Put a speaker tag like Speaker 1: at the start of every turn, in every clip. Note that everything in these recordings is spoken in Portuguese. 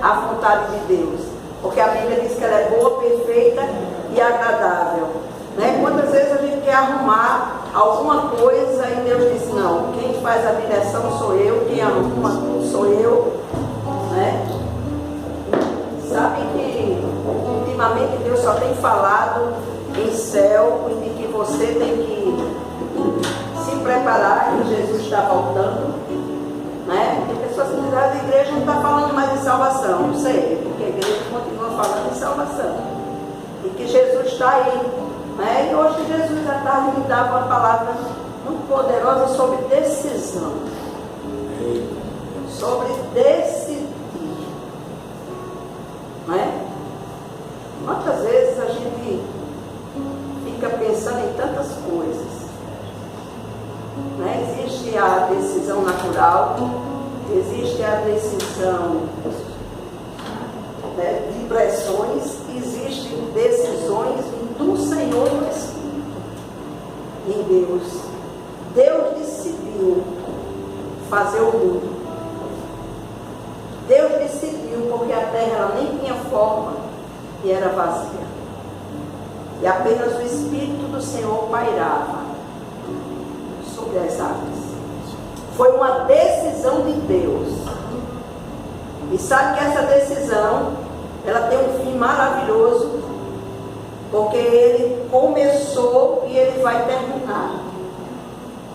Speaker 1: a vontade de Deus. Porque a Bíblia diz que ela é boa, perfeita e agradável. Né? Quantas vezes a gente quer arrumar alguma coisa e Deus diz, não, quem faz a direção sou eu, quem arruma tudo sou eu. Né? Sabe que ultimamente Deus só tem falado em céu e de que você tem que se preparar, que Jesus está voltando. Né? Tem pessoas que dizem, a igreja não está falando mais de salvação. Não sei, porque a igreja continua falando de salvação. E que Jesus está aí. Né? E hoje Jesus à tarde me dava uma palavra muito poderosa sobre decisão. Sobre decidir. Né? Quantas vezes a gente fica pensando em tantas coisas. Né? Existe a decisão natural, existe a decisão, né, de pressões, existem decisões do Senhor e do Espírito. Em Deus. Deus decidiu fazer o mundo. Deus decidiu porque a terra ela nem tinha forma e era vazia. E apenas o Espírito do Senhor pairava sobre as águas. Foi uma decisão de Deus. E sabe que essa decisão, ela tem um fim maravilhoso, porque ele começou e ele vai terminar.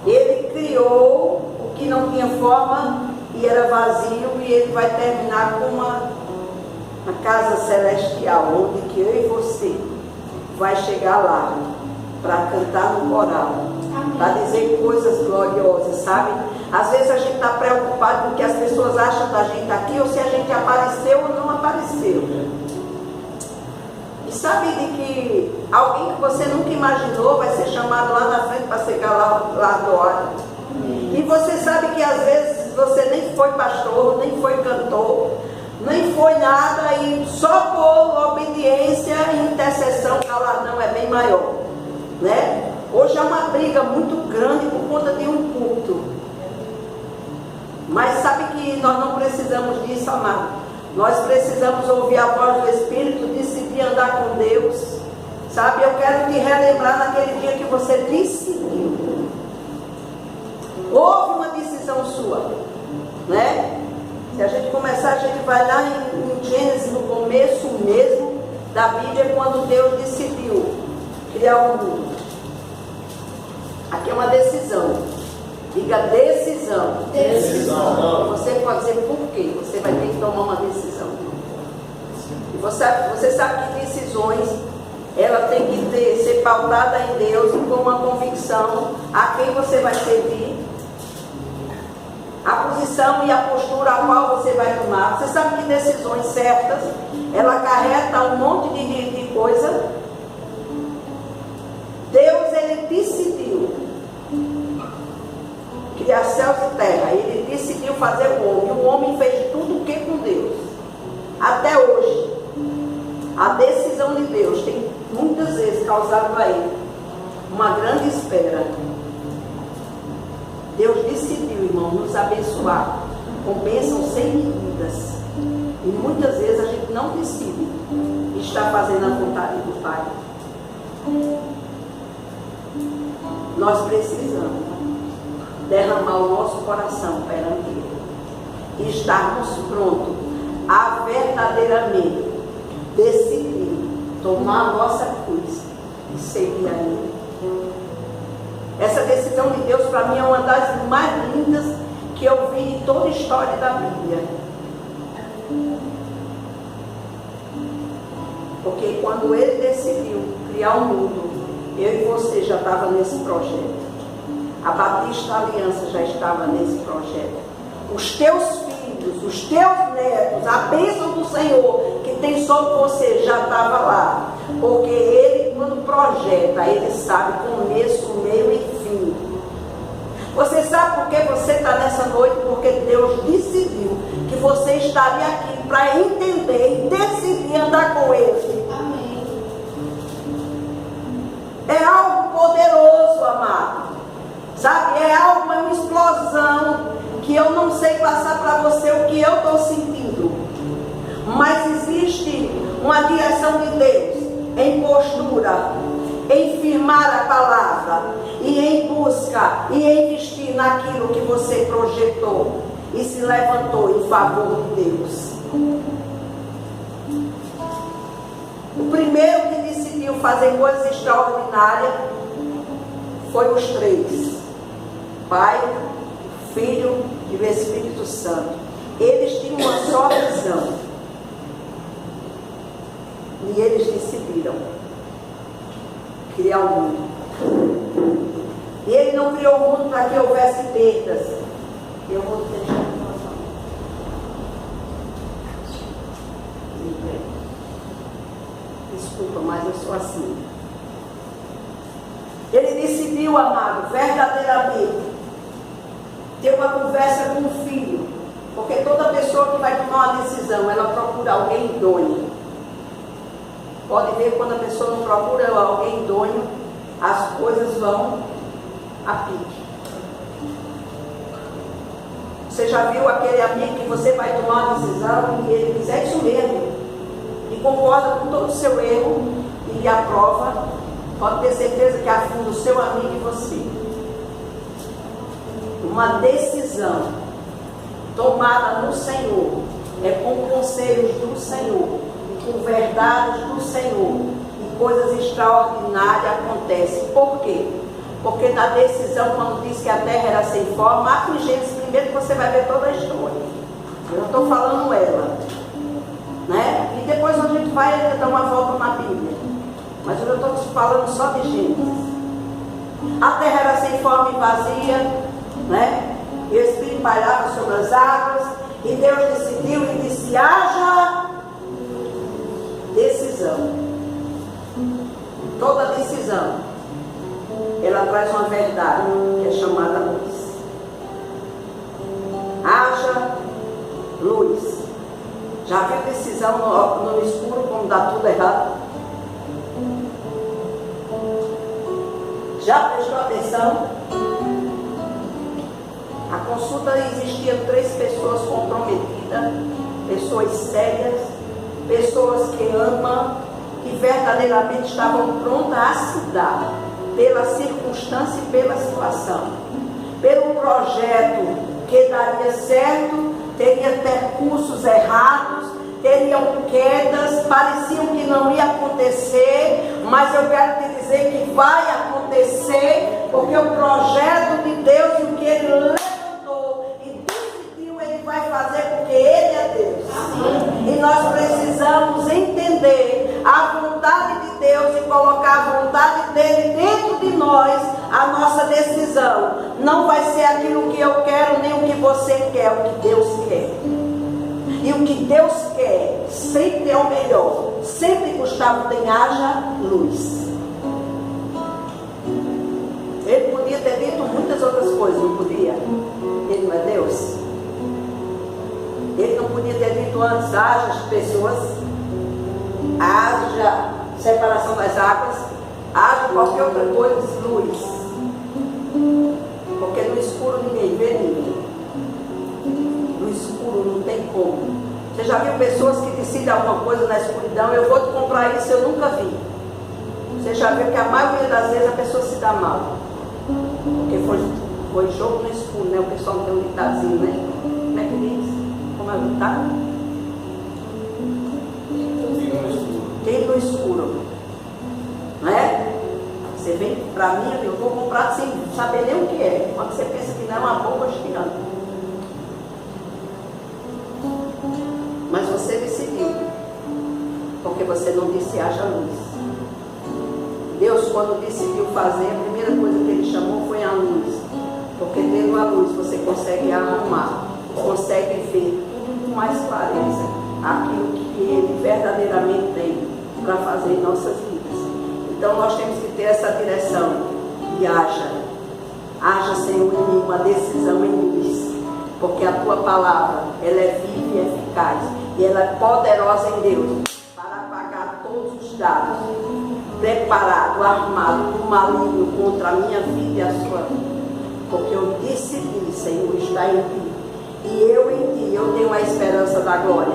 Speaker 1: Ele criou o que não tinha forma e era vazio, e ele vai terminar com uma casa celestial, onde que eu e você vai chegar lá para cantar no coral, para dizer coisas gloriosas, sabe? Às vezes a gente está preocupado com o que as pessoas acham da gente aqui, ou se a gente apareceu ou não apareceu. E sabe de que alguém que você nunca imaginou vai ser chamado lá na frente para ser galardoado. E você sabe que às vezes você nem foi pastor, nem foi cantor, nem foi nada, e só por obediência e intercessão o galardão é bem maior. Né? Hoje é uma briga muito grande por conta de um culto. Mas sabe que nós não precisamos disso, amado. Nós precisamos ouvir a voz do Espírito, decidir andar com Deus. Sabe, eu quero te relembrar naquele dia que você decidiu. Houve uma decisão sua. Né? Se a gente começar, a gente vai lá em Gênesis, no começo mesmo da Bíblia, quando Deus decidiu criar o mundo. Aqui é uma decisão. Diga decisão.
Speaker 2: Decisão.
Speaker 1: Você pode dizer por quê? Você vai ter que tomar uma decisão. E você sabe que decisões, ela tem que ser pautada em Deus e com uma convicção a quem você vai servir, a posição e a postura a qual você vai tomar. Você sabe que decisões certas, ela acarreta um monte de coisa. Deus, ele decidiu criar céus e terra. Ele decidiu fazer o homem. O homem fez tudo o que com Deus. Até hoje, a decisão de Deus tem muitas vezes causado a ele uma grande espera. Deus decidiu, irmão, nos abençoar com bênçãos sem medidas. E muitas vezes a gente não decide estar fazendo a vontade do Pai. Nós precisamos derramar o nosso coração perante Ele e estarmos prontos a verdadeiramente decidir tomar a nossa cruz e seguir a Ele. Essa decisão de Deus para mim é uma das mais lindas que eu vi em toda a história da Bíblia. Porque quando Ele decidiu criar o mundo, eu e você já estava nesse projeto. A Batista Aliança já estava nesse projeto. Os teus filhos, os teus netos, a bênção do Senhor que tem sobre você já estava lá. Porque Ele, quando projeta, Ele sabe começo, meio e fim. Você sabe por que você está nessa noite? Porque Deus decidiu que você estaria aqui para entender e decidir andar com Ele.
Speaker 2: Amém.
Speaker 1: É algo poderoso, amado. Sabe, é algo, é uma explosão que eu não sei passar para você o que eu estou sentindo. uma direção de Deus, em postura, em firmar a palavra e em busca e em investir naquilo que você projetou e se levantou em favor de Deus. O primeiro que decidiu fazer coisas extraordinárias foi os três: Pai, Filho e o Espírito Santo. Eles tinham uma só visão e eles decidiram criar o mundo. E ele não criou o mundo para que houvesse perdas. Eu vou deixar a desculpa, mas eu sou assim. Ele decidiu, amado, verdadeiramente ter uma conversa com o filho. Porque toda pessoa que vai tomar uma decisão, ela procura alguém idôneo. Pode ver, quando a pessoa não procura alguém idôneo, as coisas vão a pique. Você já viu aquele amigo que você vai tomar uma decisão e ele diz: é isso mesmo, e concorda com todo o seu erro e lhe aprova? Pode ter certeza que afunda o seu amigo e você. Uma decisão tomada no Senhor é com conselhos do Senhor, com verdades do Senhor, e coisas extraordinárias acontecem. Por quê? Porque na decisão, quando diz que a terra era sem forma, abre em Gênesis primeiro que você vai ver toda a história. Eu não estou falando ela, né? E depois a gente vai dar uma volta na Bíblia, mas eu estou falando só de Gênesis. A terra era sem forma e vazia, né? E o Espírito pairava sobre as águas, e Deus decidiu e disse: haja decisão. Toda decisão, ela traz uma verdade que é chamada luz. Haja luz. Já viu decisão no escuro como dá tudo errado? Já prestou atenção? A consulta existia 3 pessoas comprometidas, pessoas sérias, pessoas que amam, que verdadeiramente estavam prontas a se dar pela circunstância e pela situação, pelo projeto que daria certo, teria percursos errados, teriam quedas, pareciam que não ia acontecer, mas eu quero te dizer que vai acontecer, porque o projeto de Deus e o que Ele levantou e decidiu, Ele vai fazer, porque Ele é Deus. E nós precisamos entender a vontade de Deus e colocar a vontade dEle dentro de nós. A nossa decisão não vai ser aquilo que eu quero, nem o que você quer, o que Deus quer. E o que Deus quer sempre é o melhor. Sempre, Gustavo, tem haja luz. Ele podia ter dito muitas outras coisas, não podia? Ele não é Deus? Ele não podia ter dito antes: haja as pessoas, haja separação das águas, haja qualquer outra coisa, luz. Porque no escuro ninguém vê ninguém. No escuro não tem como. Você já viu pessoas que decidem alguma coisa na escuridão? Eu vou te comprar isso, eu nunca vi. Você já viu que a maioria das vezes a pessoa se dá mal. Porque foi jogo no escuro, né? O pessoal tem um ditadozinho, né? Como é que diz? Como é o ditado? Tem no escuro. Não é? Você vem para mim, eu vou comprar sem saber nem o que é. Quando você pensa que não é uma bomba girando. Mas você decidiu. Porque você não disse haja luz. Deus, quando decidiu fazer, a primeira coisa que Ele chamou foi a luz. Porque tendo a luz você consegue arrumar, consegue ver tudo com mais clareza aquilo que Ele verdadeiramente tem para fazer em nossas vidas. Então nós temos que ter essa direção. E haja, Senhor, em mim uma decisão em luz. Porque a Tua palavra, ela é viva e eficaz. E ela é poderosa em Deus para apagar todos os dados preparado, armado do maligno contra a minha vida e a sua vida. Porque eu decidi, Senhor, estar em Ti. E eu em Ti, eu tenho a esperança da glória.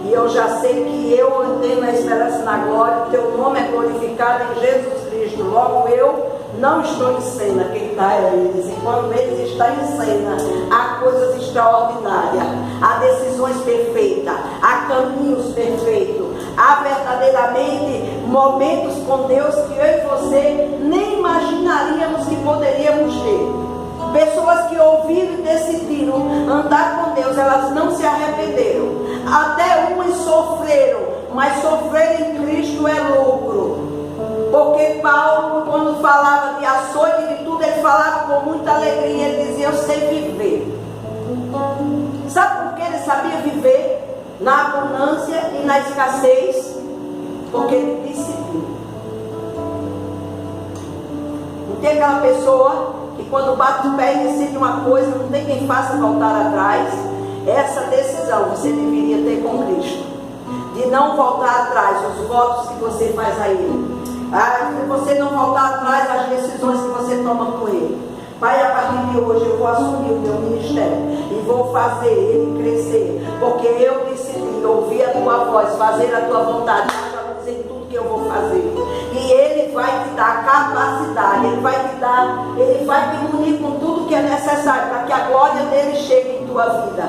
Speaker 1: E eu já sei que eu andei na esperança na glória, teu nome é glorificado em Jesus Cristo. Logo eu não estou em cena, quem está é eles. E quando eles estão em cena, há coisas extraordinárias, há decisões perfeitas, há caminhos perfeitos, há verdadeiramente momentos com Deus que eu e você nem imaginaríamos que poderíamos ter. Pessoas que ouviram e decidiram andar com Deus, elas não se arrependeram. Até umas sofreram, mas sofrer em Cristo é lucro. Porque Paulo, quando falava de açoite e de tudo, ele falava com muita alegria. Ele dizia: eu sei viver. Sabe por que ele sabia viver? Na abundância e na escassez? Porque ele decidiu. Não tem aquela pessoa que quando bate o pé e decide uma coisa, não tem quem faça voltar atrás. Essa decisão você deveria ter com Cristo, de não voltar atrás os votos que você faz a Ele, de você não voltar atrás as decisões que você toma com Ele. Pai, a partir de hoje eu vou assumir o meu ministério e vou fazer ele crescer, porque eu decidi ouvir a tua voz, fazer a tua vontade, em tudo que eu vou fazer. E Ele vai te dar capacidade, Ele vai te munir com tudo que é necessário para que a glória dele chegue em tua vida.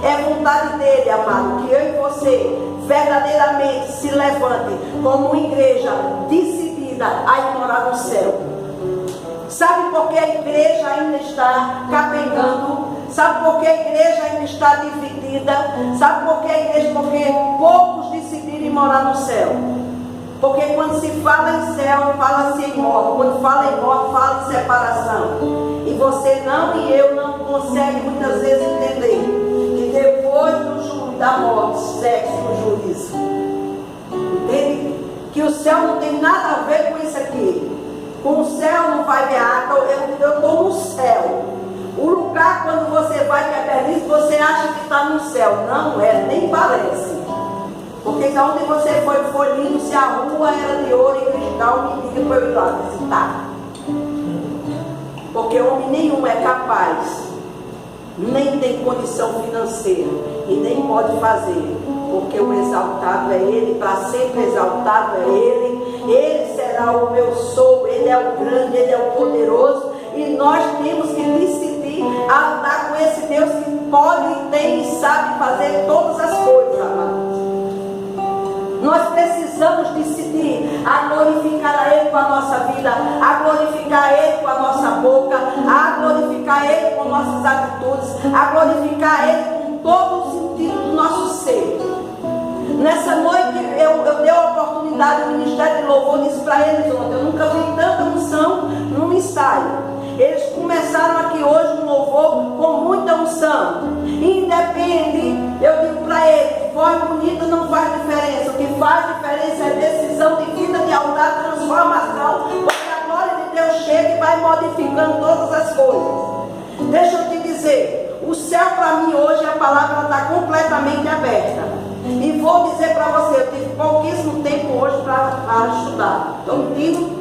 Speaker 1: É vontade dele, amado, que eu e você verdadeiramente se levante como uma igreja decidida a ir morar no céu. Sabe por que a igreja ainda está capengando? Sabe por que a igreja ainda está dividida? Sabe por que a igreja? Porque poucos decidiram ir morar no céu. Porque quando se fala em céu, fala-se em morte. Quando fala em morte, fala em separação. E você não e eu não conseguem muitas vezes entender que depois do juízo da morte, segue o juízo. Entende? Que o céu não tem nada a ver com isso aqui. Com o céu não vai ver água, eu estou no céu. O lugar quando você vai que é belíssimo, você acha que está no céu. Não é, nem parece. Porque onde você foi lindo, se a rua era de ouro e cristal, me diga para eu ir lá visitar. Porque homem nenhum é capaz, nem tem condição financeira e nem pode fazer. Porque o exaltado é Ele, para sempre exaltado é Ele será o meu sou, Ele é o grande, Ele é o poderoso. E nós temos que decidir a andar com esse Deus que pode, tem e sabe fazer todas as coisas, amados. Nós precisamos decidir a glorificar a Ele com a nossa vida, a glorificar Ele com a nossa boca, a glorificar Ele com nossas atitudes, a glorificar Ele com todo o sentido do nosso ser. Nessa noite eu dei a oportunidade, o Ministério de Louvor disse para eles ontem, eu nunca vi tanta unção num ensaio. Eles começaram aqui hoje um louvor com muita unção. Independe, eu digo para eles, voz bonita não faz diferença. O que faz diferença é decisão de vida, de altar, transformação. Porque a glória de Deus chega e vai modificando todas as coisas. Deixa eu te dizer, o céu para mim hoje, a palavra está completamente aberta. E vou dizer para você, eu tive pouquíssimo tempo hoje para estudar. Estou mentindo?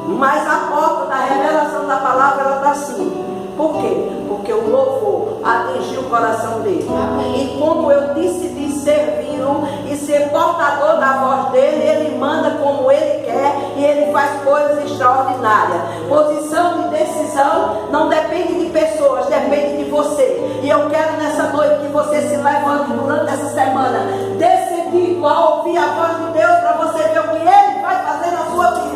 Speaker 1: Mas a porta da revelação da palavra, ela está assim. Por quê? Porque o louvor atingiu o coração dele. E como eu decidi servi-lo e ser portador da voz dele, ele manda como ele quer e ele faz coisas extraordinárias. Posição de decisão não depende de pessoas, depende de você. E eu quero nessa noite que você se levante durante essa semana, decidido a ouvir a voz de Deus para você ver o que ele vai fazer na sua vida.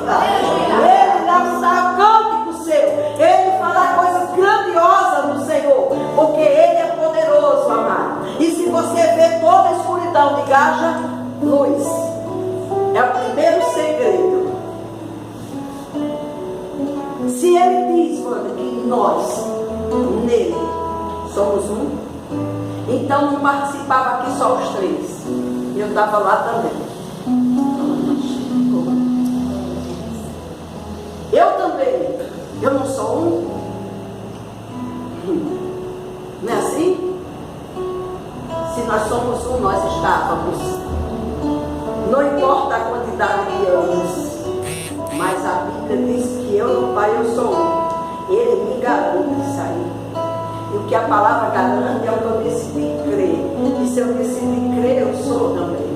Speaker 1: Ele lançar cântico seu, ele falar coisas grandiosas no Senhor, porque ele é poderoso, amado. E se você vê toda a escuridão, diga: haja luz. É o primeiro segredo. Se ele diz, mano, que nós nele somos um, então não participava aqui só os três, eu estava lá também. Eu também, eu não sou um. Não é assim? Se nós somos um, nós estávamos. Não importa a quantidade de anos, mas a Bíblia diz que eu no Pai eu sou um. Ele me garante isso aí. E o que a palavra garante é o que eu decidi crer. E se eu decidi crer, eu sou também.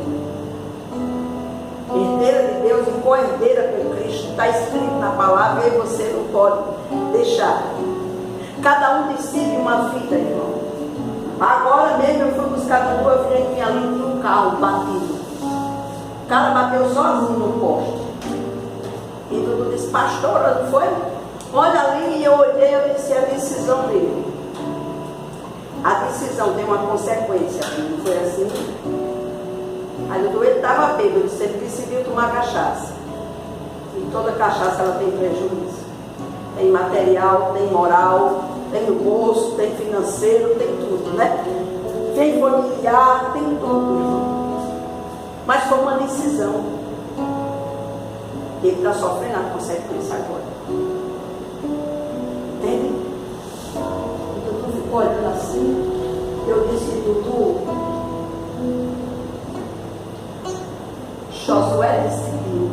Speaker 1: Herdeira de Deus e co-herdeira com Cristo. Está escrito na palavra e você não pode deixar. Cada um decide uma vida, irmão. Agora mesmo eu fui buscar Dudu, eu vi ali um carro batido. O cara bateu sozinho no poste. E Dudu disse, pastora, não foi? Olha ali, e eu olhei, eu disse, é a decisão dele. A decisão tem uma consequência, não foi assim? Aí Dudu, ele estava bêbado, ele decidiu tomar cachaça. E toda cachaça ela tem prejuízo. Tem material, tem moral, tem no bolso, tem financeiro, tem tudo, né? Tem familiar, tem tudo, irmão. Mas foi uma decisão. E ele está sofrendo a consequência agora. Entende? E Dudu ficou olhando assim. Eu disse, Dudu, Josué decidiu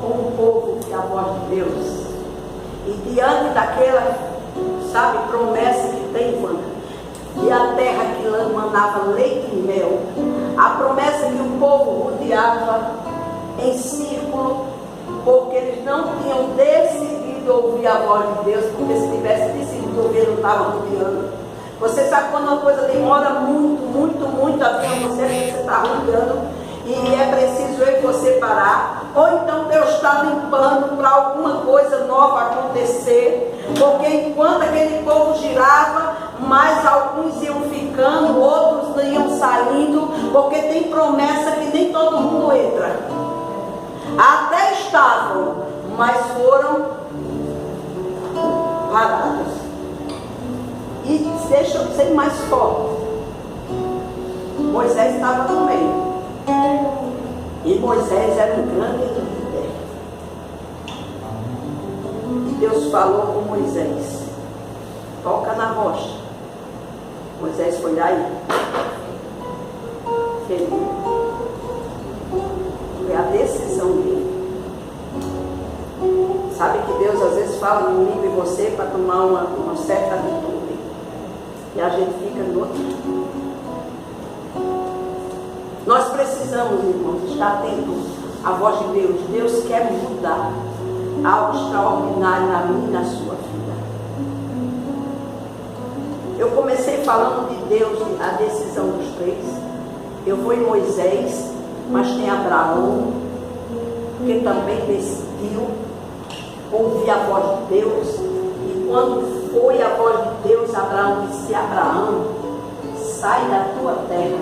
Speaker 1: com o povo que é a voz de Deus. E diante daquela, sabe, promessa que tem, Wanda, e a terra que manava leite e mel, a promessa que o povo rodeava em círculo, porque eles não tinham decidido ouvir a voz de Deus, porque se tivesse decidido ouvir, não estava rodeando. Você sabe quando uma coisa demora muito a vir a você está rodeando, e é preciso eu e você parar. Ou então Deus está limpando para alguma coisa nova acontecer, porque enquanto aquele povo girava, mais alguns iam ficando, outros iam saindo, porque tem promessa que nem todo mundo entra. Até estavam, mas foram parados. E deixa eu ser mais forte. Moisés estava no meio. E Moisés era um grande líder. E Deus falou com Moisés: toca na rocha. Moisés foi lá e feriu. Foi a decisão dele. Sabe que Deus às vezes fala comigo e você para tomar uma certa atitude. E a gente fica no outro. Nós precisamos, irmãos, estar atentos à voz de Deus. Deus quer mudar algo extraordinário na minha e na sua vida. Eu comecei falando de Deus, a decisão dos três. Eu vou em Moisés, mas tem Abraão, que também decidiu ouvir a voz de Deus. E quando foi a voz de Deus, Abraão disse: Abraão, sai da tua terra,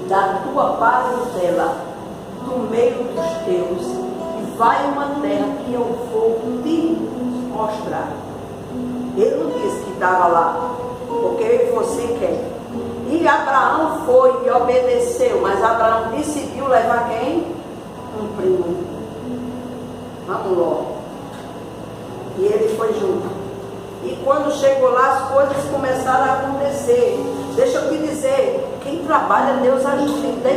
Speaker 1: da tua parentela, do meio dos teus, e vai uma terra que eu vou te mostrar. Ele não disse que estava lá, porque você quer. E Abraão foi e obedeceu, mas Abraão decidiu levar quem? Um primo. Vamos logo. E ele foi junto. E quando chegou lá, as coisas começaram a acontecer. Deixa eu te dizer, quem trabalha, Deus ajuda,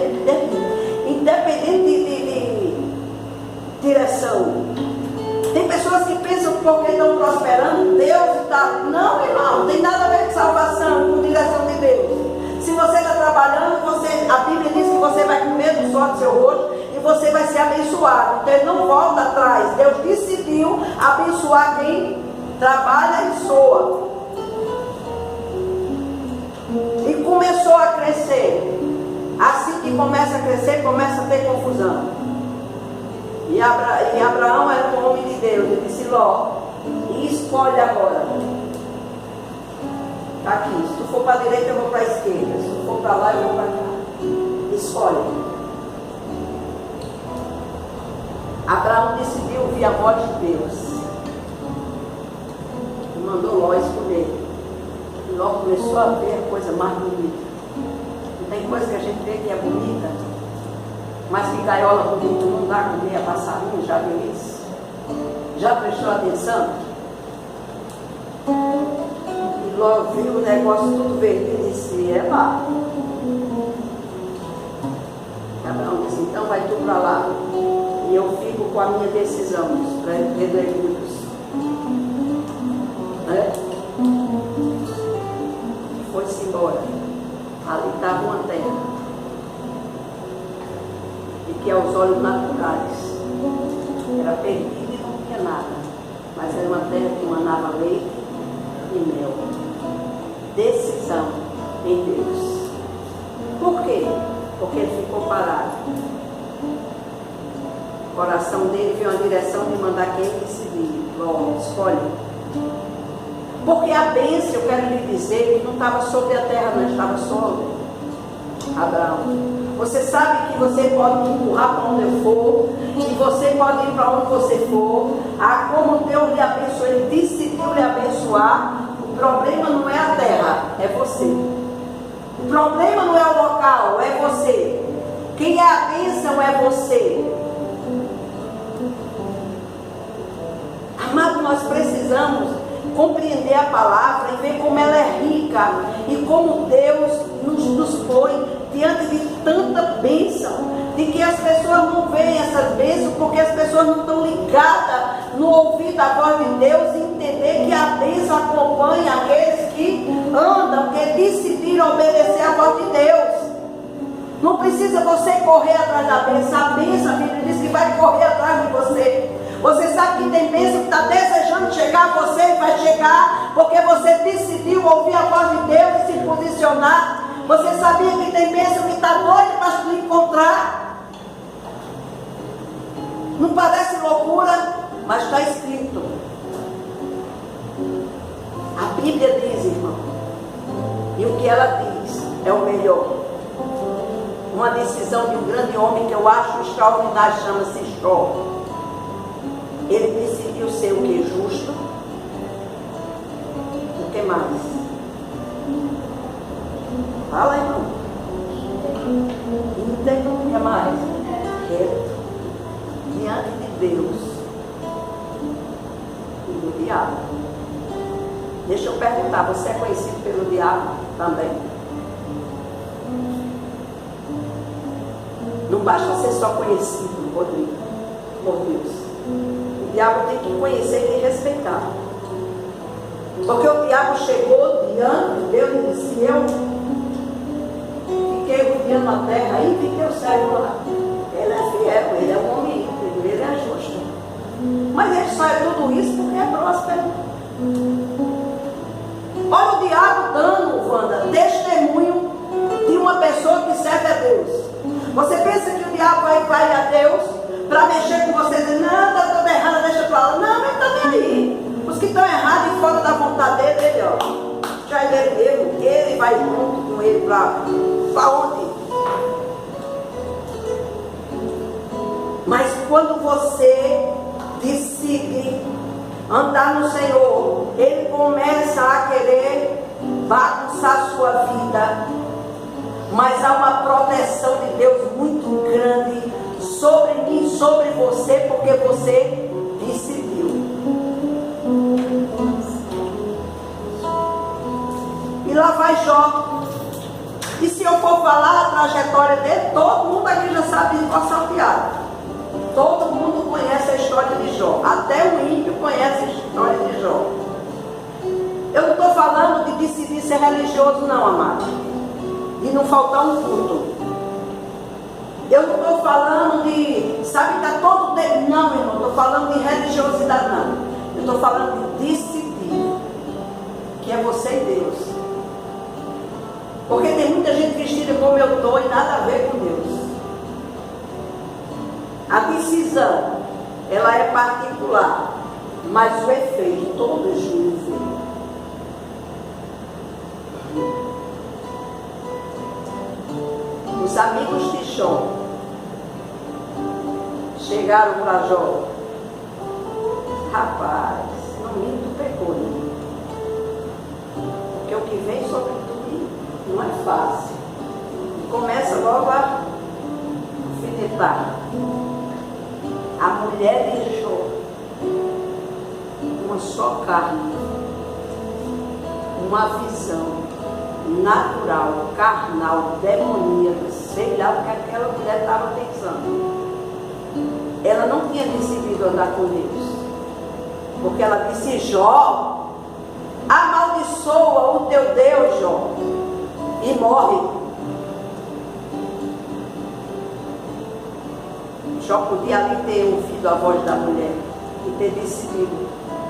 Speaker 1: independente de direção. Tem pessoas que pensam que porque estão prosperando, Deus está... Não, irmão, não tem nada a ver com salvação, com direção de Deus. Se você está trabalhando, a Bíblia diz que você vai comer do sol do seu rosto e você vai ser abençoado. Então ele não volta atrás. Deus decidiu abençoar quem trabalha e soa. E começou a crescer. Assim que começa a crescer, começa a ter confusão. E Abraão era um homem de Deus. Ele disse: Ló, escolhe agora. Está aqui. Se tu for para a direita, eu vou para a esquerda. Se tu for para lá, eu vou para cá. Escolhe. Abraão decidiu ouvir a voz de Deus. E mandou Ló escolher. E Ló começou a ver a coisa mais bonita. Não tem coisa que a gente vê que é bonita, mas que gaiola bonita não dá comer a passarinho. Já viu isso? Já prestou atenção? E Ló viu o negócio tudo verde e disse: é lá. Abraão disse: então vai tu para lá e eu fico com a minha decisão dos redegudos. história, ali estava uma terra, e que aos olhos naturais era perdida e não tinha nada, mas era uma terra que manava leite e mel. Decisão em Deus. Por quê? Porque ele ficou parado. O coração dele viu a direção de mandar quem decidir. Logo, escolhe. Porque a bênção, eu quero lhe dizer, que não estava sobre a terra, não estava sobre Abraão. Você sabe que você pode me empurrar para onde eu for, que você pode ir para onde você for. Como Deus lhe abençoou, ele decidiu lhe abençoar. O problema não é a terra, é você. O problema não é o local, é você. Quem é a bênção é você. Amado, nós precisamos compreender a palavra e ver como ela é rica e como Deus nos põe diante de tanta bênção, de que as pessoas não veem essas bênçãos porque as pessoas não estão ligadas no ouvido da voz de Deus e entender que a bênção acompanha aqueles que andam, que decidiram obedecer a voz de Deus. Não precisa você correr atrás da bênção. A bênção, a Bíblia diz que vai correr atrás de você. Você sabe que tem bênção que está desejando chegar a você e vai chegar porque você decidiu ouvir a voz de Deus e se posicionar. Você sabia que tem bênção que está doida para te encontrar? Não parece loucura, mas está escrito. A Bíblia diz, irmão, e o que ela diz é o melhor. Uma decisão de um grande homem que eu acho extraordinário, chama-se Jó. Ele decidiu ser o que? Justo. O que mais? Fala, irmão. Íntegro, o que mais? Reto. Diante de Deus e do diabo. Deixa eu perguntar, você é conhecido pelo diabo também? Não basta ser só conhecido, Rodrigo, por Deus. O diabo tem que conhecer e respeitar. Porque o diabo chegou diante de Deus e disse: eu fiquei rodeando a terra e fiquei o céu lá. Ele é fiel, ele é um homem íntegro, ele é justo. Mas ele só é tudo isso porque é próspero. Olha o diabo dando, Wanda, testemunho de uma pessoa que serve a Deus. Você pensa que o diabo vai a Deus para mexer com você e dizer: não, está toda errada, deixa para lá. Não, ele está nem aí. Os que estão errados e fora da vontade dele, ele, ó, já é dele mesmo, ele vai junto com ele para onde? Mas quando você decide andar no Senhor, ele começa a querer bagunçar a sua vida. Mas há uma proteção de Deus muito grande sobre mim, sobre você, porque você decidiu. E lá vai Jó. E se eu for falar a trajetória dele, todo mundo aqui já sabe de qual salteado. Todo mundo conhece a história de Jó. Até o ímpio conhece a história de Jó. Eu não estou falando de decidir ser religioso, não, amado. De não faltar um culto. Eu não estou falando de, sabe, está todo tempo. Não, irmão, estou falando de religiosidade, não. Eu estou falando de decidir. Que é você e Deus. Porque tem muita gente vestida como eu estou e nada a ver com Deus. A decisão, ela é particular, mas o efeito todo é juízo. Os amigos de Jó chegaram para Jó: rapaz, não minto, pecou, né? Porque o que vem sobre tu não é fácil. Começa logo a alfinetar. A mulher de Jó, uma só carne, uma visão natural, carnal, demoníaca, sei lá o que aquela mulher estava pensando. Ela não tinha decidido andar com Deus, porque ela disse: Jó, amaldiçoa o teu Deus, Jó. e morre. Jó podia ali ter ouvido a voz da mulher e ter decidido,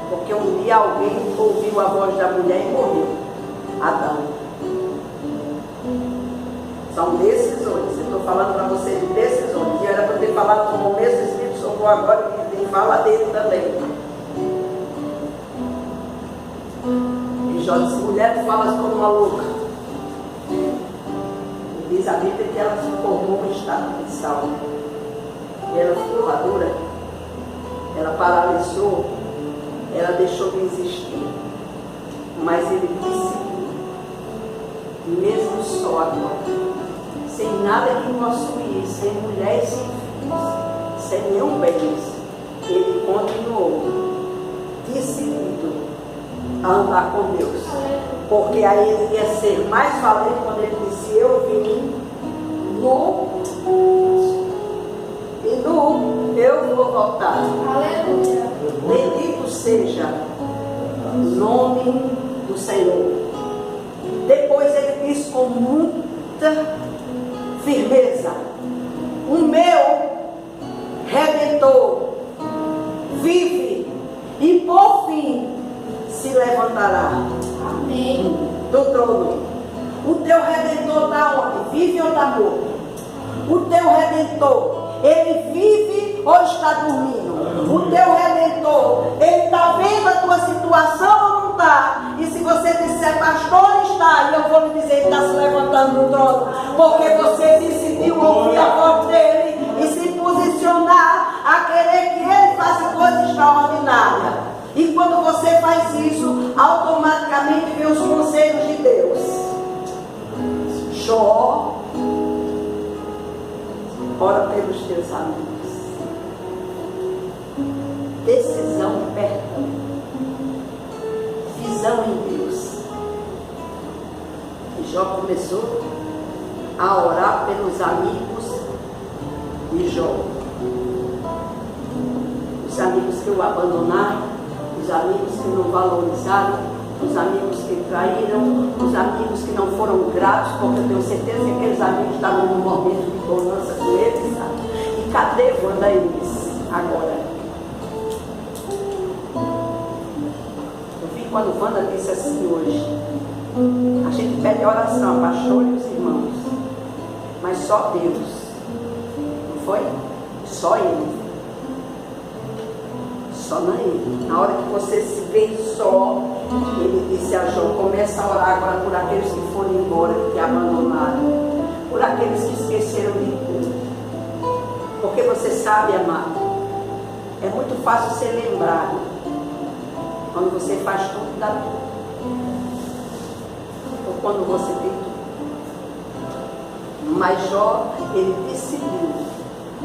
Speaker 1: porque um dia alguém ouviu a voz da mulher e morreu. Adão. São decisões. Eu estou falando para vocês de decisões. E era para eu ter falado no começo, o Espírito socorro agora e fala dele também. E Jó disse: mulher, tu falas como uma louca. E diz a Bíblia que ela se formou um estado de sal. E ela ficou madura, ela paralisou, ela deixou de existir. Mas ele disse, mesmo só agora, sem nada que possuir, sem mulher e sem filhos, sem nenhum bens, ele continuou decidido a andar com Deus. Porque aí ele ia ser mais valente quando ele disse: eu vim nu e nu eu vou voltar. Aleluia. Bendito seja o nome do Senhor. Depois ele disse com muita firmeza: o meu Redentor vive e por fim se levantará. Amém. Do trono. O teu Redentor está onde? Vive ou está morto? O teu Redentor, ele vive ou está dormindo? O teu Redentor, ele está vendo a tua situação ou não está? E se você disser: pastor, está, e eu vou lhe dizer: ele está se levantando do trono, porque você decidiu ouvir a voz dele e se posicionar a querer que ele faça coisa extraordinária. E quando você faz isso, automaticamente vem os conselhos de Deus. Jó, ora pelos teus amigos. Decisão e perdão. Visão em Deus. E Jó começou a orar pelos amigos de Jó. Os amigos que o abandonaram, os amigos que não valorizaram, os amigos que traíram, os amigos que não foram gratos, porque eu tenho certeza que aqueles amigos estavam num momento de bonança com eles, sabe? E cadê Wanda eles agora? Eu vi quando Wanda disse assim hoje: a gente pede oração, a pastor e os irmãos, mas só Deus. Não foi? Só Ele. Só não ele. Na hora que você se vê só, ele disse a Jó: começa a orar agora por aqueles que foram embora, que te abandonaram, por aqueles que esqueceram de tudo. Porque você sabe, amado, é muito fácil ser lembrado quando você faz tudo, dá tudo, ou quando você tem tudo. Mas Jó, ele decidiu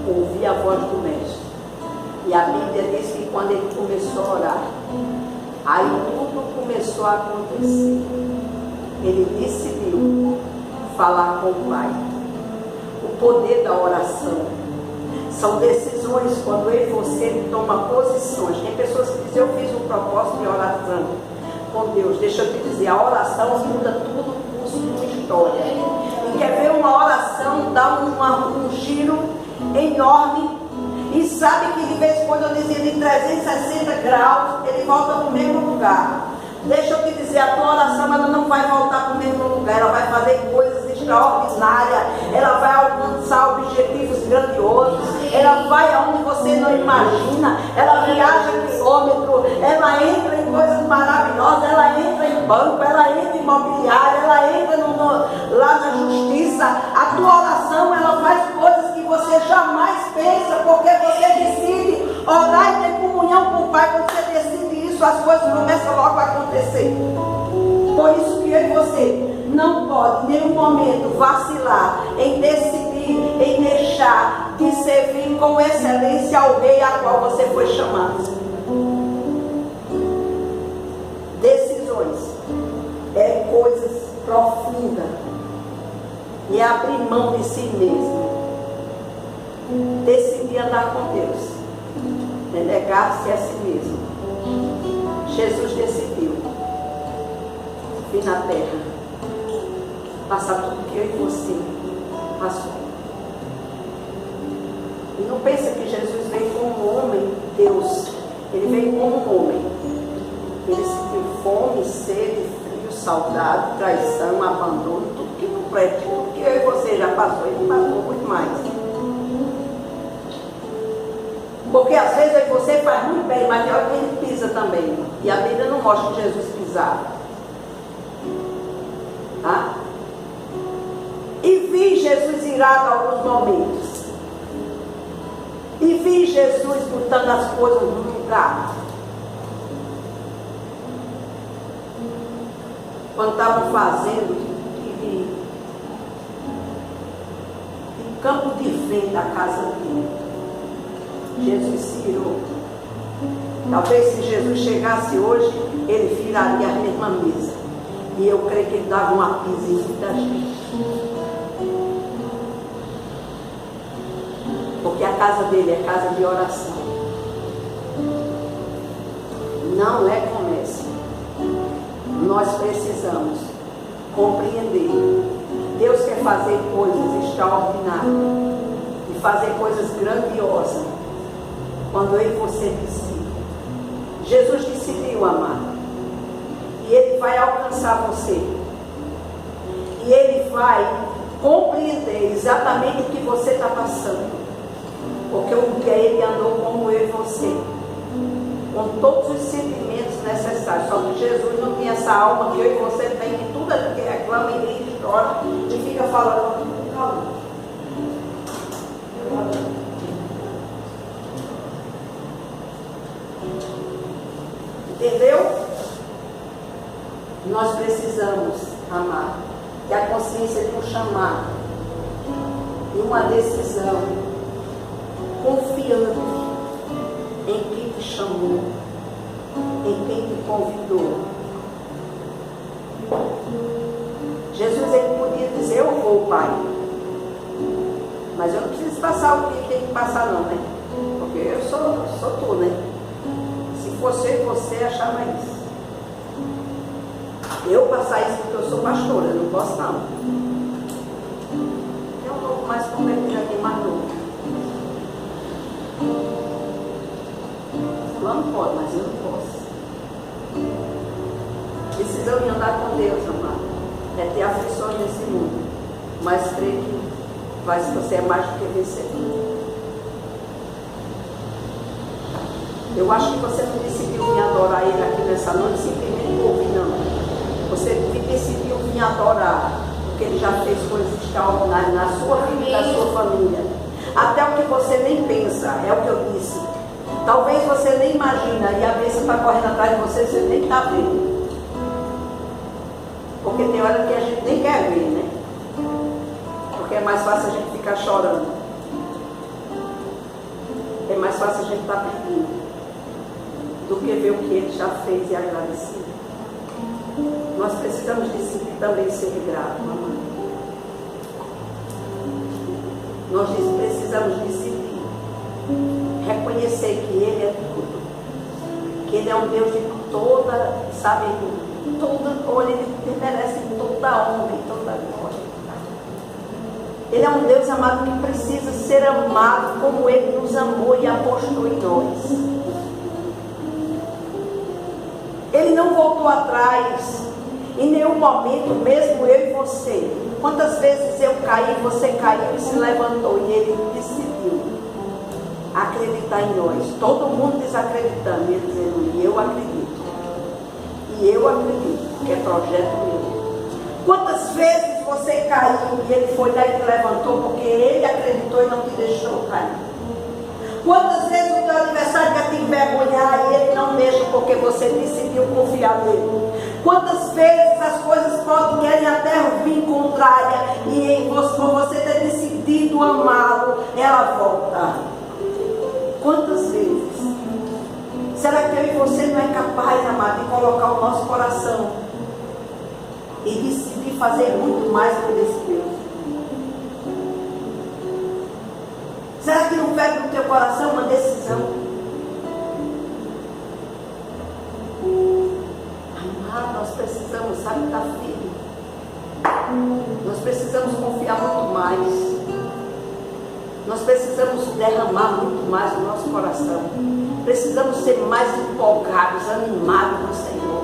Speaker 1: ouvir a voz do mestre. E a Bíblia diz que quando ele começou a orar, aí tudo começou a acontecer. Ele decidiu falar com o Pai. O poder da oração são decisões. Quando eu e você toma posições. Tem pessoas que dizem: eu fiz um propósito de oração com Deus. Deixa eu te dizer, a oração muda tudo o curso de uma história. E quer ver uma oração dar um giro enorme. E sabe que de vez em quando eu dizia de 360 graus, ele volta para o mesmo lugar. Deixa eu te dizer, a tua oração ela não vai voltar para o mesmo lugar, ela vai fazer coisas extraordinárias, ela vai alcançar objetivos grandiosos, ela vai aonde você não imagina, ela viaja quilômetro, ela entra em coisas maravilhosas, ela entra em banco, ela entra em imobiliária, ela entra lá na justiça. A tua oração ela faz coisas que você jamais pensa, porque você decide orar e ter comunhão com o Pai. Quando você decide isso, as coisas começam logo a acontecer. Por isso que eu e você não pode em nenhum momento vacilar em decidir, em deixar de servir com excelência ao Rei a qual você foi chamado. Decisões é coisas profundas e é abrir mão de si mesmo. Decidir andar com Deus é negar-se a si mesmo. Jesus decidiu vir na terra passar tudo que eu e você passou. E não pensa que Jesus veio como um homem, Deus. Ele veio como um homem. Ele sentiu fome, sede, frio, saudade, traição, abandono, tudo que não presta, tudo que eu e você já passou, ele passou muito mais. Porque às vezes eu e você faz muito bem, mas tem hora que ele pisa também. E a Bíblia não mostra que Jesus pisava. Tá? E vi Jesus irado em alguns momentos. E vi Jesus botando as coisas no lugar. Quando estavam fazendo de campo de vento da casa dele, Jesus se irou. Talvez se Jesus chegasse hoje, ele viraria a mesma mesa. E eu creio que ele dava uma pisa em muita gente. Porque a casa dele é casa de oração. Não é comércio. Nós precisamos compreender. Deus quer fazer coisas extraordinárias e fazer coisas grandiosas quando eu e você decidimos. Jesus decidiu amar. E ele vai alcançar você. E ele vai compreender exatamente o que você está passando. Porque um dia ele andou como eu e você, com todos os sentimentos necessários. Só que Jesus não tinha essa alma que eu e você tem, que tudo aquilo que reclama e grita, chora e fica falando. Calma. Entendeu? Nós precisamos amar. Que a consciência de um chamado e uma decisão, confiando em quem te chamou, em quem te convidou. Jesus, ele podia dizer: eu vou, Pai, mas eu não preciso passar o que tem que passar não, né? Porque eu sou tu, né? Se fosse eu e você, achava isso. Eu passar isso porque eu sou pastora, eu não posso não. Eu não vou mais converter aqui mais novo. Não pode, mas eu não posso. Precisamos andar com Deus, amado. É ter aflições nesse mundo, mas creio que você é mais do que vencedor. Eu acho que você não decidiu vir adorar Ele aqui nessa noite simplesmente por ouvir, não. Você decidiu vir adorar, porque Ele já fez coisas extraordinárias na sua vida e na sua família. Até o que você nem pensa, é o que eu disse. Talvez você nem imagina, e a bênção está correndo atrás de você, você nem está vendo. Porque tem hora que a gente nem quer ver, né? Porque é mais fácil a gente ficar chorando. É mais fácil a gente estar pedindo do que ver o que Ele já fez e agradecer. Nós precisamos decidir também ser gratos, mamãe. Nós precisamos decidir reconhecer que Ele é tudo, que Ele é um Deus de toda, sabe, Ele merece toda a honra e toda a glória. Ele é um Deus, amado, que precisa ser amado como Ele nos amou e apostou em nós. Ele não voltou atrás em nenhum momento, mesmo eu e você. Quantas vezes eu caí, você caiu e se levantou, e Ele decidiu acreditar em nós. Todo mundo desacreditando, e Ele dizendo: e eu acredito. E eu acredito que é projeto meu. Quantas vezes você caiu e Ele foi lá e te levantou, porque Ele acreditou e não te deixou cair. Quantas vezes o teu adversário quer te envergonhar e Ele não deixa, porque você decidiu confiar nele. Quantas vezes as coisas querem até vir contrária, e por você ter decidido amá-lo, ela volta. Quantas vezes? Será que eu e você não é capaz, amado, de colocar o nosso coração e decidir fazer muito mais por esse Deus? Será que não pega no teu coração uma decisão? Amado, nós precisamos, sabe, estar firme. nós precisamos confiar muito mais. Nós precisamos derramar muito mais no nosso coração. Precisamos ser mais empolgados, animados no Senhor.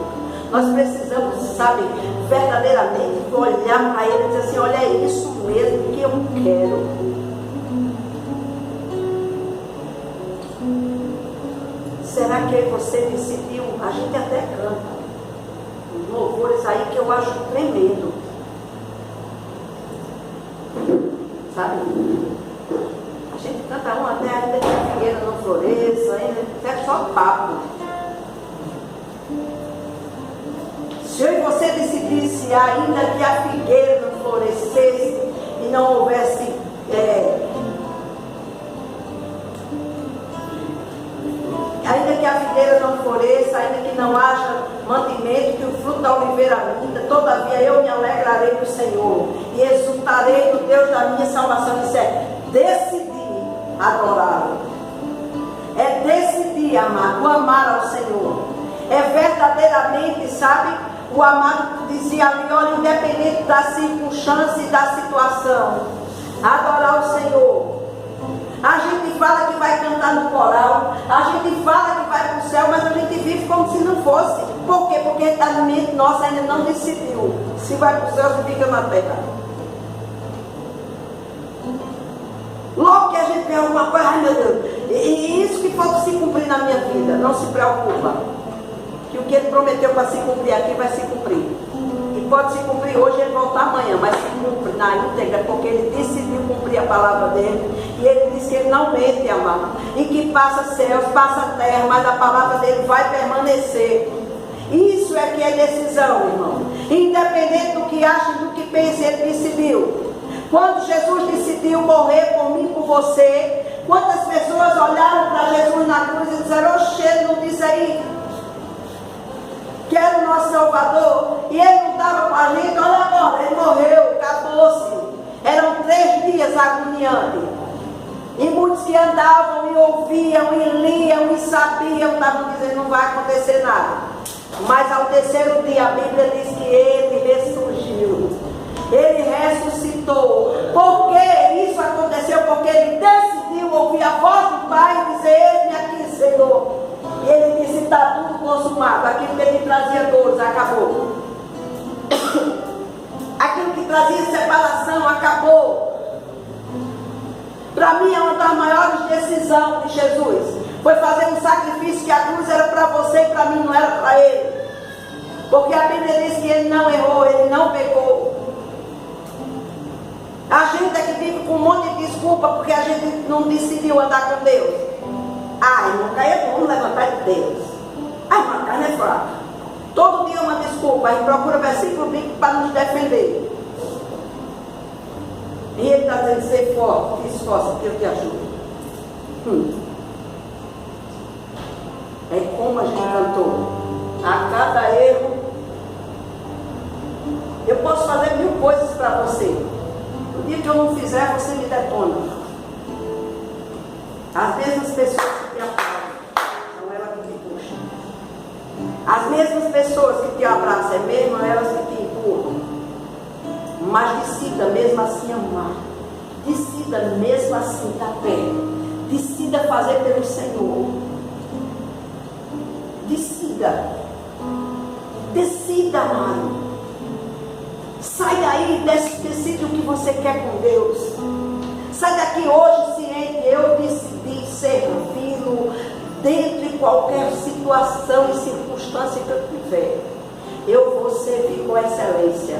Speaker 1: Nós precisamos, sabe, verdadeiramente olhar para Ele e dizer assim: olha, é isso mesmo que eu quero. Será que você decidiu? A gente até canta uns louvores aí que eu acho tremendo, sabe? A gente canta um até ainda que a figueira não floresça, ainda é só papo. Se eu e você decidisse ainda que a figueira não florescesse e não houvesse ainda que a figueira não floresça, ainda que não haja mantimento, que o fruto da oliveira minta, todavia eu me alegrarei no Senhor e exultarei no Deus da minha salvação. Isso é decidir adorá-lo, é decidir amar, o amar ao Senhor, é verdadeiramente, sabe, o amado dizia ali, olha, independente da circunstância e da situação, adorar o Senhor. A gente fala que vai cantar no coral, a gente fala que vai para o céu, mas a gente vive como se não fosse. Por quê? Porque a mente nossa ainda não decidiu se vai para o céu ou se fica na terra. Logo que a gente vê alguma coisa, ai meu Deus, e isso que pode se cumprir na minha vida, não se preocupa, que o que Ele prometeu para se cumprir aqui vai se cumprir. E pode se cumprir hoje, Ele voltar amanhã, mas se cumpre na íntegra, porque Ele decidiu cumprir a palavra dele. E Ele disse que Ele não mente, amado, e que passa céus, passa terra, mas a palavra dele vai permanecer. Isso é que é decisão, irmão. Independente do que ache, do que pense, Ele decidiu. Quando Jesus decidiu morrer por mim, por você, quantas pessoas olharam para Jesus na cruz e disseram: oxe, Ele não disse aí que era o nosso Salvador, e Ele não estava com a gente, olha agora, Ele morreu, acabou-se. Eram 3 dias agoniantes. E muitos que andavam e ouviam e liam e sabiam, estavam dizendo: não vai acontecer nada. Mas ao 3º dia a Bíblia diz que Ele ressurgiu. Ele ressuscitou. Por que isso aconteceu? Porque Ele decidiu ouvir a voz do Pai e dizer: eis-me aqui, Senhor. E Ele disse: está tudo consumado. Aquilo que Ele trazia dores, acabou. Aquilo que trazia separação, acabou. Para mim é uma das maiores decisões de Jesus. Foi fazer um sacrifício que a cruz era para você e para mim não era para Ele. Porque a Bíblia diz que Ele não errou, Ele não pecou. A gente é que vive com um monte de desculpa porque a gente não decidiu andar com Deus. Ah, irmão, é bom levantar de Deus. Ah, irmão, a carne é fraca. Todo dia uma desculpa. A gente procura versículo bíblico para nos defender. E Ele está dizendo: ser forte, esforça, que eu te ajudo. É como a gente cantou. A cada erro, eu posso fazer 1000 coisas para você. O dia que eu não fizer, você me detona. As mesmas pessoas que te apoiam, são elas que te puxam. As mesmas pessoas que te abraçam, é mesmo elas que te empurram. Mas decida mesmo assim amar. Decida mesmo assim estar perto. Decida fazer pelo Senhor. Decida. Decida, amado. Sai daí e decide o que você quer com Deus. Sai daqui hoje ciente: eu decidi servi-lo dentro de qualquer situação e circunstância que eu tiver. Eu vou servir com excelência.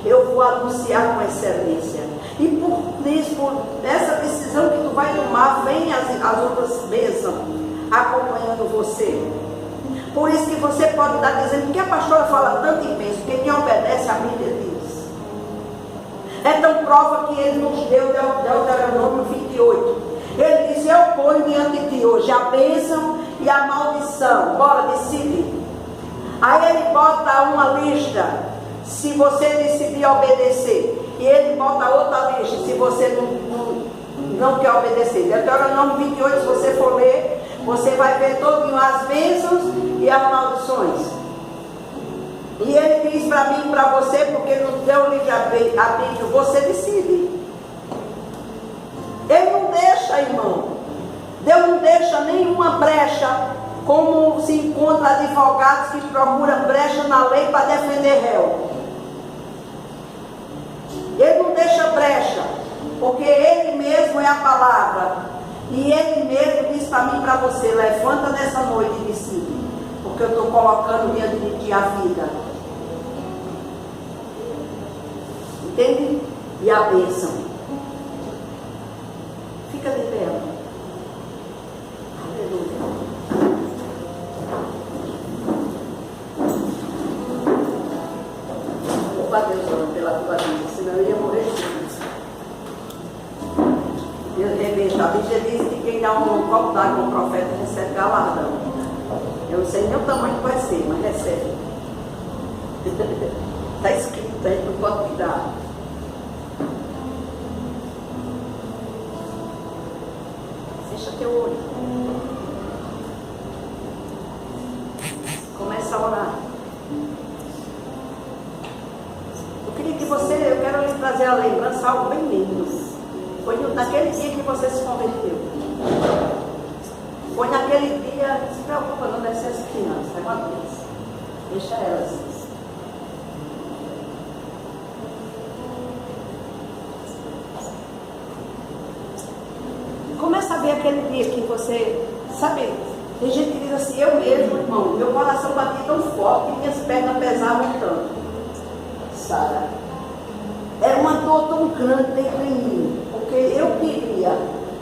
Speaker 1: Eu vou anunciar com excelência. E por isso, por essa decisão que tu vai tomar, vem as outras bênçãos acompanhando você. Por isso que você pode estar dizendo: que a pastora fala tanto e pensa, que quem obedece a Bíblia diz. É tão prova que Ele nos deu Deuteronômio 28. Ele disse: eu ponho diante de ti hoje a bênção e a maldição. Bora, decide. Aí Ele bota uma lista, se você decidir obedecer. E Ele bota outra lista, se você não quer obedecer. Deuteronômio 28, se você for ler, você vai ver todo as bênçãos e as maldições. E ele diz para mim e para você, porque no teu livre-arbítrio você decide. Ele não deixa, irmão. Deus não deixa nenhuma brecha, como se encontra advogados que procuram brecha na lei para defender réu. Ele não deixa brecha, porque Ele mesmo é a palavra. E Ele mesmo diz para mim e para você: levanta nessa noite e decide, porque eu estou colocando diante de ti a vida. Entende? E a bênção. Fica de pé. Aleluia. Louva a Deus, Senhor, pela tua vida, senão eu ia morrer cedo. Deus rebenta. A Bíblia diz que quem dá um copo d'água ao profeta recebe galardão. Eu não sei nem o tamanho que vai ser, mas recebe. Está escrito aí, não pode cuidar. Fecha teu olho. Começa a orar. Eu queria que você, eu quero lhe trazer a lembrança algo bem lindo. Foi naquele dia que você se converteu. Foi naquele dia, não se preocupa, não deve ser as crianças, é uma bênção. Deixa elas. Começa a ver aquele dia que você, sabe, tem gente que diz assim: eu mesmo, irmão, meu coração batia tão forte que minhas pernas pesavam tanto. Sara, era uma dor tão grande dentro de mim, porque eu queria,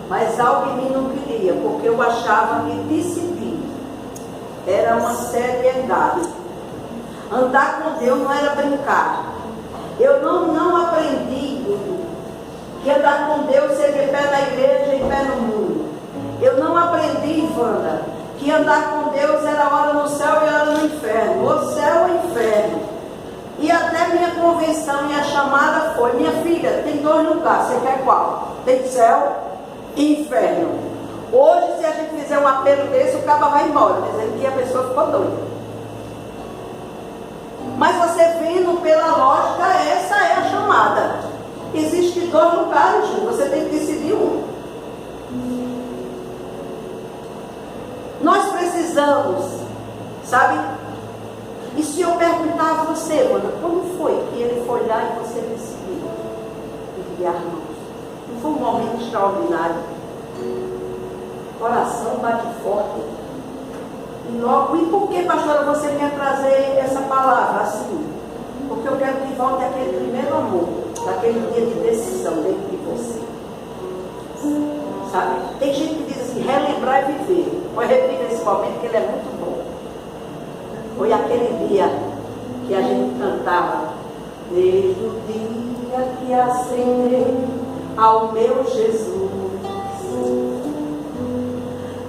Speaker 1: mas algo em mim não queria, porque eu achava que decidir era uma seriedade. Andar com Deus não era brincar. Eu não aprendi que andar com Deus seja pé na igreja e pé no mundo. Eu não aprendi, Wanda, que andar com Deus era hora no céu e hora no inferno. O céu e o inferno. E até minha convenção e a chamada foi: minha filha, tem 2 lugares, você quer qual? Tem céu e inferno. Hoje, se a gente fizer um apelo desse, o cabo vai embora, dizendo que a pessoa ficou doida. Mas você vendo pela lógica, essa é a chamada. Existem 2 lugares, você tem que decidir um. Nós precisamos, sabe? E se eu perguntar a você, Ana, como foi que ele foi lá e você decidiu enviar mãos? Não foi um momento extraordinário? O coração bate forte. E logo, e por que, pastora, você quer trazer essa palavra assim? Porque eu quero que volte aquele primeiro amor, daquele dia de decisão dentro de você. Sabe? Tem gente que diz assim: relembrar e viver. Pode repetir esse momento, que ele é muito bom. Foi aquele dia que a gente cantava: desde o dia que acendeu ao meu Jesus,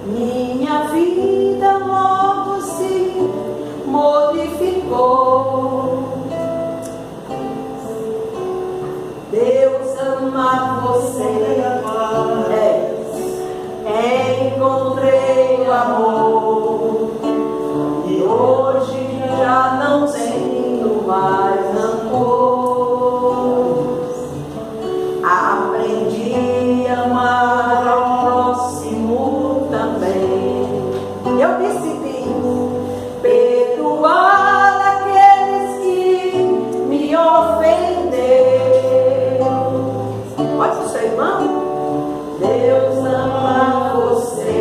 Speaker 1: minha vida logo se modificou. Deus ama você, encontrei o amor, e hoje já não tenho mais rancor. Aprendi a amar ao próximo também. Eu decidi perdoar aqueles que me ofenderam. Pode ser seu irmão? Deus ama você.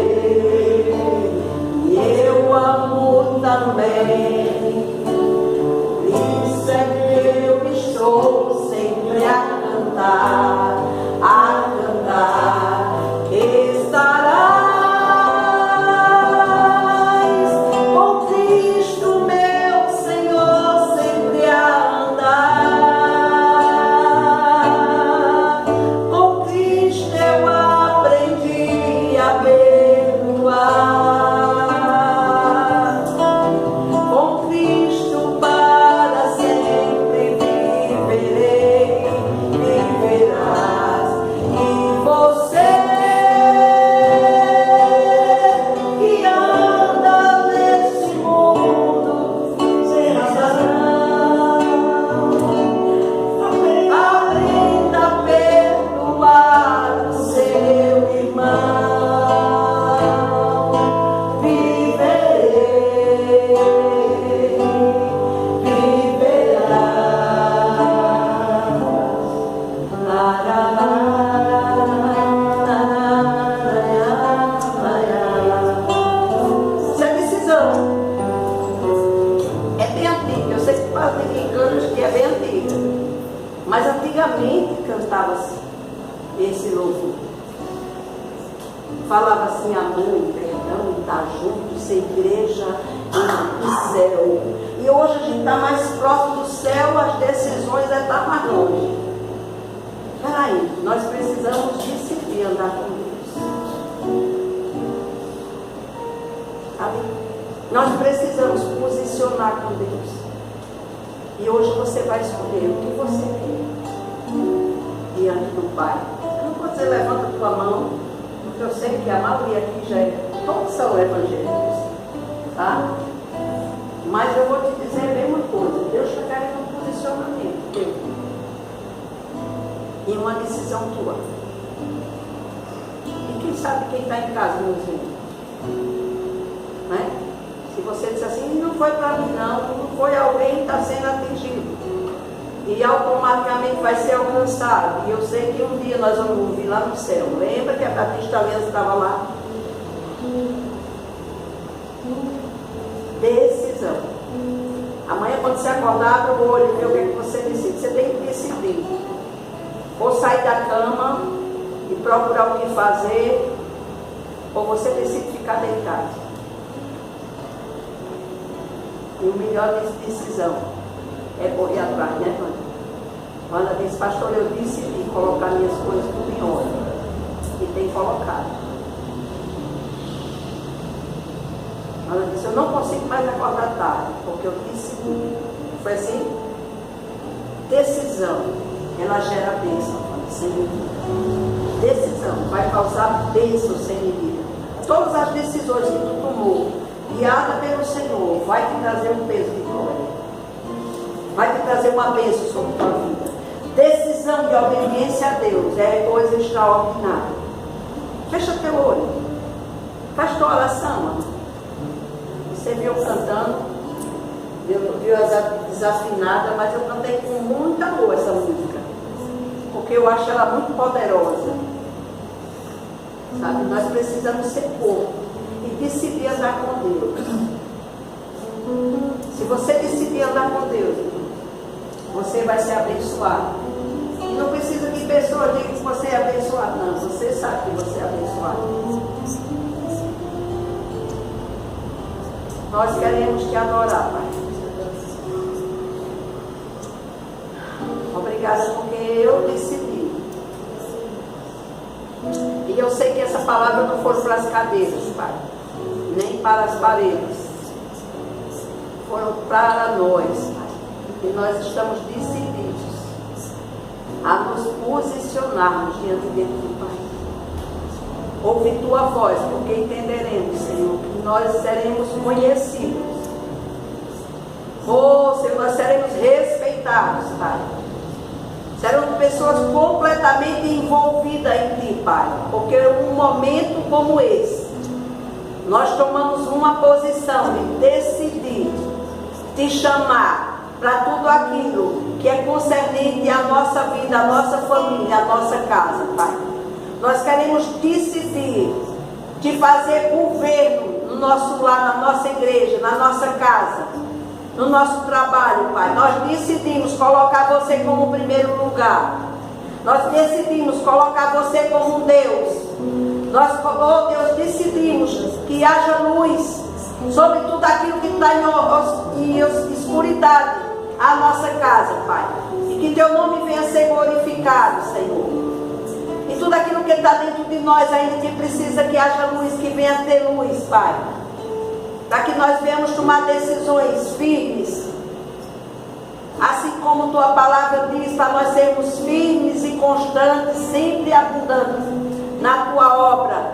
Speaker 1: antigamente cantava assim, esse louvor. Falava assim, amor, perdão, estar junto, ser igreja do céu. E hoje a gente está mais próximo do céu, as decisões estão mais longe. Peraí, nós precisamos decidir andar com Deus. Sabe? Nós precisamos posicionar com Deus. E hoje você vai escolher o que você quer diante do Pai. Eu não vou dizer levanta a tua mão, porque eu sei que a maioria aqui já todos são evangélicos, tá? Mas eu vou te dizer a mesma coisa. Deus está querendo um posicionamento teu e uma decisão tua. E quem sabe quem está em casa nos vendo, né? Se você disser assim, não foi para mim não foi alguém que está sendo atingido e automaticamente vai ser alcançado. E eu sei que um dia nós vamos ouvir lá no céu. Lembra que a Batista Aliança estava lá? Decisão. Amanhã quando você acordar, abre o olho e vê o que é que você decide. Você tem que decidir. Ou sair da cama e procurar o que fazer, ou você decide ficar deitado. E o melhor decisão é correr atrás, né, Wanda? Wanda disse, pastor, eu decidi colocar minhas coisas tudo em ordem. E tem colocado. Wanda disse, eu não consigo mais acordar tarde, porque eu decidi. Foi assim? Decisão, ela gera bênção, sem medida. Decisão vai causar bênção sem medida. Todas as decisões que tu tomou, guiada pelo Senhor, vai te trazer um peso de glória. Vai te trazer uma bênção sobre a tua vida. Decisão de obediência a Deus é coisa extraordinária. Fecha teu olho. Faz tua oração, mano. Você viu cantando, viu as desafinadas, mas eu cantei com muita boa essa música. Porque eu acho ela muito poderosa. Sabe? Nós precisamos ser povo e decidir andar com Deus. Se você decidir andar com Deus, você vai ser abençoado. E não precisa que pessoas digam que você é abençoado, não. Você sabe que você é abençoado. Nós queremos te adorar, Pai. Obrigada porque eu decidi. E eu sei que essa palavra não foi para as cadeiras, Pai, nem para as paredes. Foram para nós, Pai. E nós estamos decididos a nos posicionarmos diante dele do Pai. Ouvir tua voz, porque entenderemos, Senhor, que nós seremos conhecidos. Oh, Senhor, nós seremos respeitados, Pai. Serão pessoas completamente envolvidas em Ti, Pai. Porque um momento como esse, nós tomamos uma posição de decidir Te chamar para tudo aquilo que é concernente à nossa vida, à nossa família, à nossa casa, Pai. Nós queremos decidir Te fazer governo no nosso lar, na nossa igreja, na nossa casa, no nosso trabalho, Pai. Nós decidimos colocar Você como primeiro lugar. Nós decidimos colocar Você como um Deus. Nós, oh Deus, decidimos que haja luz sobre tudo aquilo que está em escuridade, a nossa casa, Pai. E que Teu nome venha ser glorificado, Senhor. E tudo aquilo que está dentro de nós ainda que precisa que haja luz, que venha ter luz, Pai. Para que nós venhamos tomar decisões firmes. Assim como Tua palavra diz, para nós sermos firmes e constantes, sempre abundantes na Tua obra.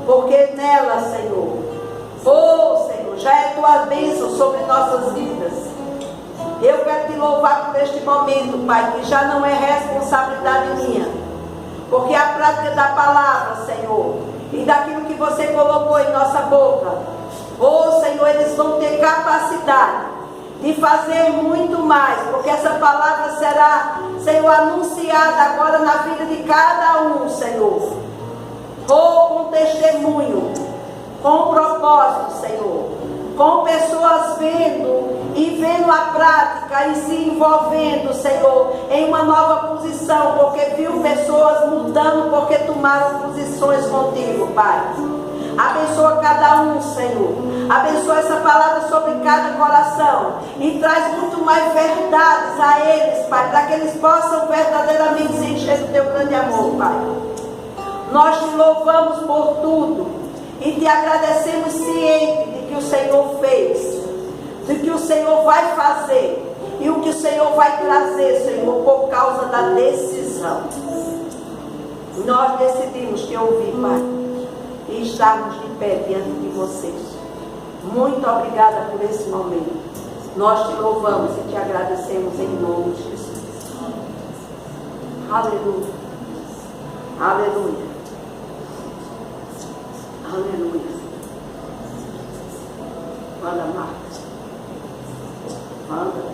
Speaker 1: Porque nela, Senhor, oh Senhor, já é Tua bênção sobre nossas vidas. Eu quero Te louvar por este momento, Pai, que já não é responsabilidade minha. Porque a prática da palavra, Senhor, e daquilo que Você colocou em nossa boca, oh Senhor, eles vão ter capacidade de fazer muito mais, porque essa palavra será, Senhor, anunciada agora na vida de cada um, Senhor. Oh, com testemunho, com propósito, Senhor, com pessoas vendo a prática e se envolvendo, Senhor, em uma nova posição, porque viu pessoas mudando, porque tomaram posições contigo, Pai. Abençoa cada um, Senhor. Abençoa essa palavra sobre cada coração e traz muito mais verdades a eles, Pai, para que eles possam verdadeiramente se encher do teu grande amor, Pai. Nós te louvamos por tudo e te agradecemos ciente de que o Senhor fez, de que o Senhor vai fazer e o que o Senhor vai trazer, Senhor, por causa da decisão. Nós decidimos te ouvir, Pai, e estarmos de pé diante de vocês. Muito obrigada por esse momento. Nós te louvamos e te agradecemos em nome de Jesus. Aleluia. Aleluia. Aleluia. Fala, Marcos.